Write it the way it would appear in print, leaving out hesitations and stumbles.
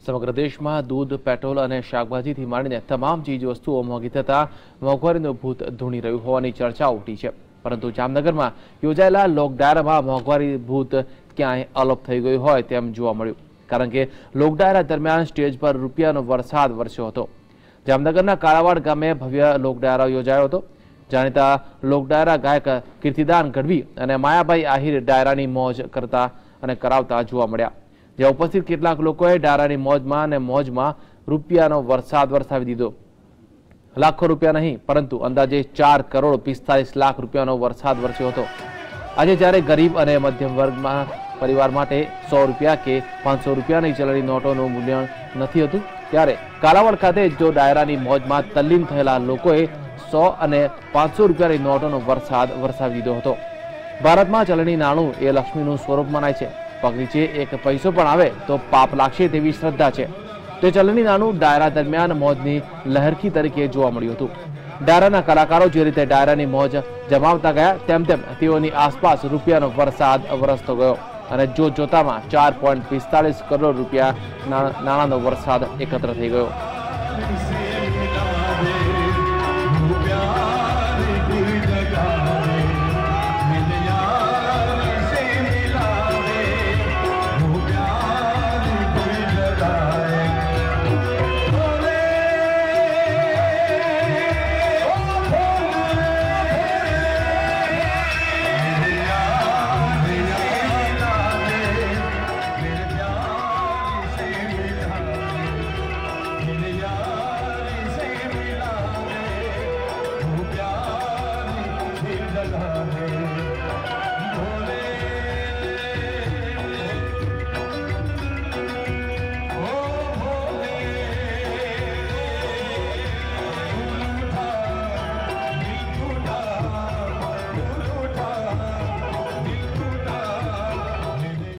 સમગ્ર દેશમાં દૂધ, પેટ્રોલ અને શાકભાજીથી માંડીને તમામ ચીજવસ્તુઓ મોંઘી થતાં મોંઘવારીનું ભૂત ધૂણી રહ્યું હોવાની ચર્ચા ઉઠી છે. પરંતુ જામનગરમાં યોજાયેલા લોકડાયરામાં મોંઘવારી ભૂત ક્યાંય અલોપ થઈ ગયું હોય તેમ જોવા મળ્યું. કારણ કે લોકડાયરા દરમિયાન સ્ટેજ પર રૂપિયાનો વરસાદ વરસ્યો હતો. જામનગરના કાળાવાડ ગામે ભવ્ય લોકડાયરો યોજાયો હતો. જાણીતા લોકડાયરા ગાયક કીર્તિદાન ગઢવી અને માયાભાઈ આહિર ડાયરાની મોજ કરતા અને કરાવતા જોવા મળ્યા. જ્યાં ઉપસ્થિત કેટલાક લોકોએ ડાયરાની મોજમાં અને મોજમાં રૂપિયાનો વરસાદ વરસાવી દીધો. લાખો રૂપિયા નહીં, પરંતુ અંદાજે 4 કરોડ 45 લાખ રૂપિયાનો વરસાદ વરસ્યો હતો. આજે જ્યારે ગરીબ અને મધ્યમ વર્ગમાં પરિવાર માટે 100 રૂપિયા કે 500 રૂપિયાની ચલણી નોટોનું મૂલ્ય નથી હતું, ત્યારે કાલાવડ ખાતે જો ડાયરાની મોજમાં તલ્લીન થયેલા લોકોએ 100 અને 500 રૂપિયાની નોટોનો વરસાદ વરસાવી દીધો હતો. ભારતમાં ચલણી નાણું એ લક્ષ્મીનું સ્વરૂપ મનાય છે. પગ નીચે એક પૈસો પણ આવે તો પાપ લાગશે તેવી શ્રદ્ધા છે. તે ચલણી નાણું ડાયરા દરમિયાન મોજની લહેરખી તરીકે જોવા મળ્યું હતું. ડાયરાના કલાકારો જે રીતે ડાયરાની મોજ જમાવતા ગયા તેમ તેમ તેઓની આસપાસ રૂપિયાનો વરસાદ વરસતો ગયો અને જોતામાં 4.45 કરોડ રૂપિયા નાણાંનો વરસાદ એકત્ર થઈ ગયો.